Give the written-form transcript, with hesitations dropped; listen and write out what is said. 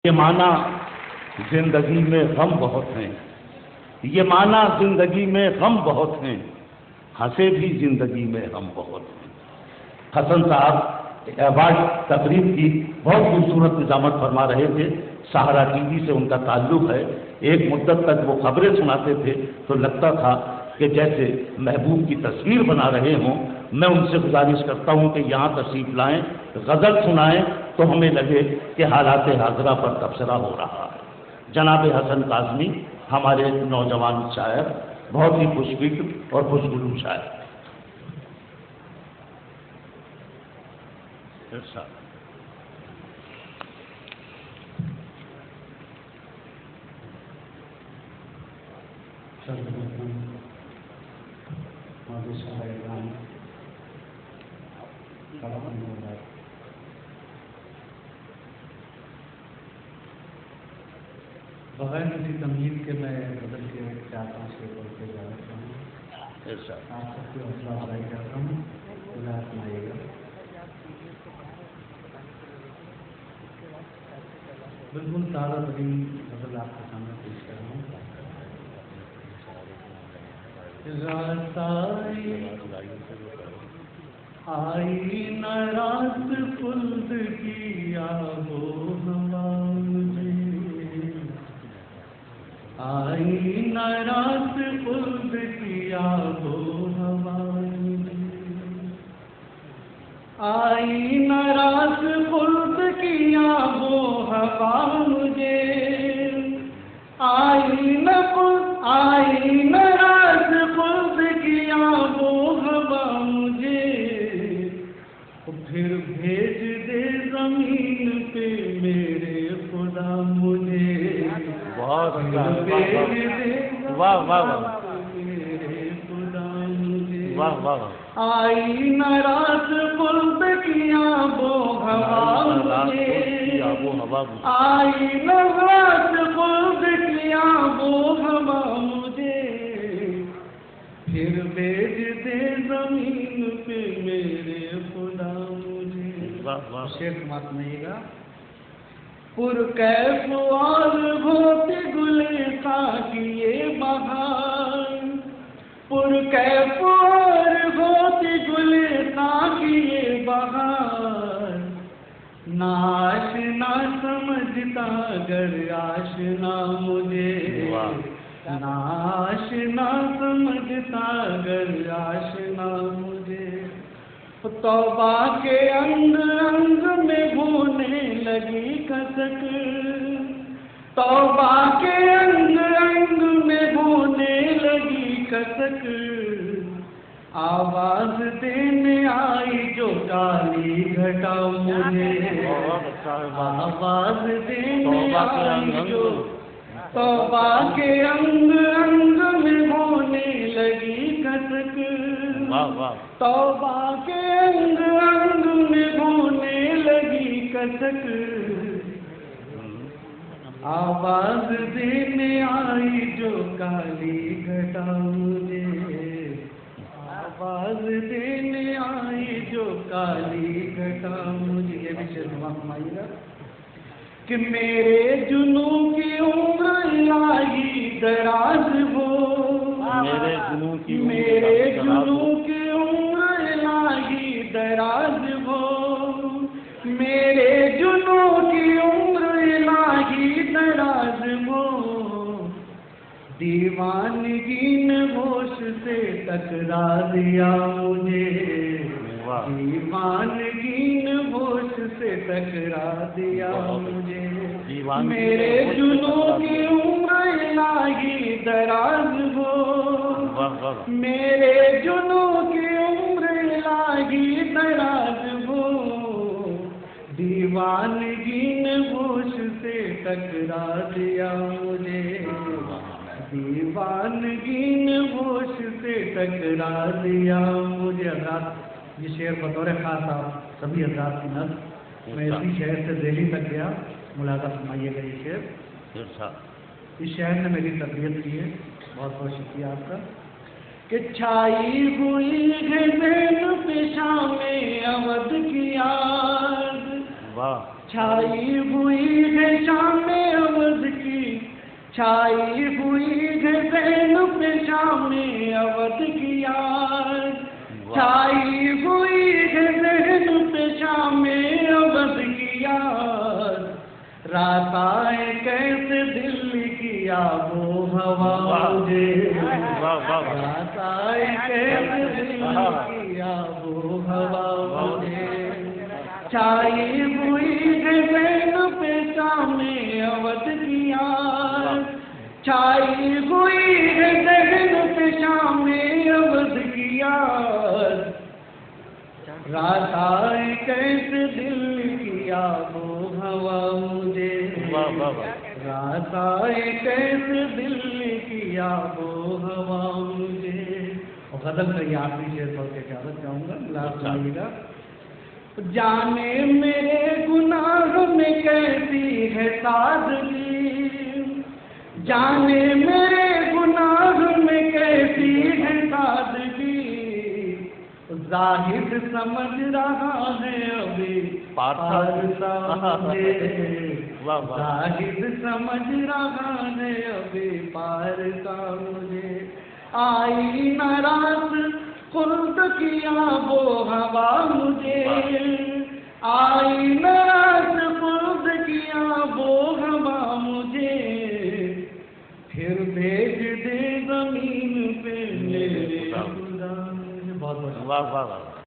یہ معنی زندگی میں غم بہت ہیں، یہ معنی زندگی میں غم بہت ہیں، ہنسے بھی زندگی میں غم بہت ہیں۔ حسن صاحب ایوارڈ تقریب کی بہت خوبصورت نظامت فرما رہے تھے، سہارا ٹی وی سے ان کا تعلق ہے۔ ایک مدت تک وہ خبریں سناتے تھے تو لگتا تھا کہ جیسے محبوب کی تصویر بنا رہے ہوں۔ میں ان سے گزارش کرتا ہوں کہ یہاں تشریف لائیں، غزل سنائیں تو ہمیں لگے کہ حالات حاضرہ پر تبصرہ ہو رہا ہے۔ جناب حسن کاظمی ہمارے نوجوان شاعر، بہت ہی خوش فکر اور خوشگلو شاعر۔ بغیر کسی تمہید کے میں غزل کے 4-5 کے طور پہ جا رہا ہوں۔ آپ سب کی حوصلہ افزائی کرتا ہوں، خدا سنائیے گا۔ بالکل تازہ ترین غزل آپ کے سامنے پیش کر رہا ہوں۔ رات آئی نہ رات خلد کی آب و ہوا مجھے، آئی نہ رات خلد کی آب و ہوا مجھے، آئی نہ رات خلد کی آب و ہوا مجھے، آئی نہ رات خلد کی آب و ہوا مجھے، پھر بھیج دے زمین پہ میرے خدا مجھے، میرے خدا مجھے، آئی نہ رات خلد کی آب و ہوا مجھے، آئی نہ رات خلد کی آب و ہوا مجھے، پھر بھیج دے زمین پہ میرے خدا مجھے۔ شعر سماعت سنائیے گا۔ پرکیف اور ہوتی گلستاں کی یہ بہار، پرکیف اور ہوتی گلستاں کی یہ بہار، نہ آشنا سمجھتا گر آشنا مجھے، نہ آشنا سمجھتا گر آشنا مجھے، توبہ کے انگ انگ میں بھونے لگی کسک، توبہ کے انگ انگ میں بھونے لگی کسک، آواز دینے آئی جو کالی گھٹا مجھے، آواز دینے آئی جو، توبہ کے انگ انگ میں بھونے لگی کسک، توبہ کے انگ انگ میں بھونے لگی کسک، آواز دینے آئی جو کالی گھٹا مجھے، آواز دینے آئی جو کالی گھٹا مجھے۔ یہ بھی شعر سمائیے گا کہ میرے جنوں کی عمر الہی دراز ہو، میرے جنوں کی عمر الہی دراز ہو، میرے جنوں کی عمر الہی دراز ہو، دیوانگی نے ہوش سے ٹکرا دیا مجھے، دیوانگی نے ہوش سے ٹکرا دیا مجھے، میرے جنوں کی عمر الہی دراز ہو، میرے جنوں کی عمر الہی دراز ہو، دیوانگی نے ہوش سے ٹکرا دیا مجھے، دیوانگی نے ہوش سے ٹکرا دیا مجھے۔ حضرات یہ شعر بطور خاص آپ سبھی حضرات کی نظر، میں اسی شہر سے دہلی تک گیا، ملاحظہ فرمائیے گا یہ شعر۔ اس شہر نے میری تربیت کی ہے، بہت بہت شکریہ آپ کا۔ کہ چھائی ہوئی ہے ذہن پہ شام اودھ کی یاد، چھائی ہوئی ہے شام اودھ کی، چھائی ہوئی ہے زینب پہ شام اودھ کی یاد، چھائی ہوئی ہے زینب پہ شام اودھ کی یاد، رات آئے کیسے دل کی آب و ہوا مجھے، رات آئے کیسے دل کی آب و ہوا مجھے، چھائی ہوئی ہے زینب پہ شام اودھ کی یاد، چھائی ہوئی ہے زینب پہ شام اودھ کی یاد، رات آئے کیسے دل کی آب و ہوا مجھے، رات آئے کیسے دل کی آب و ہوا مجھے۔ اور غزل کا یہ آخری شعر پڑھ کے اجازت چاہوں گا، لاسٹ آئیے گا۔ جانے میرے گناہ میں کیسی ہے سادگی، جانے میرے گناہ میں کیسی ہے سادگی، زاہد سمجھ رہا ہے ابھی پارسا مجھے، زاہد سمجھ رہا ہے ابھی پارسا مجھے، آئی ناراض خلد کی آب و ہوا مجھے، آئی ناراض خلد کی آب و ہوا مجھے، پھر بھیج دے زمین پہ میرے خدا۔ بہت بہت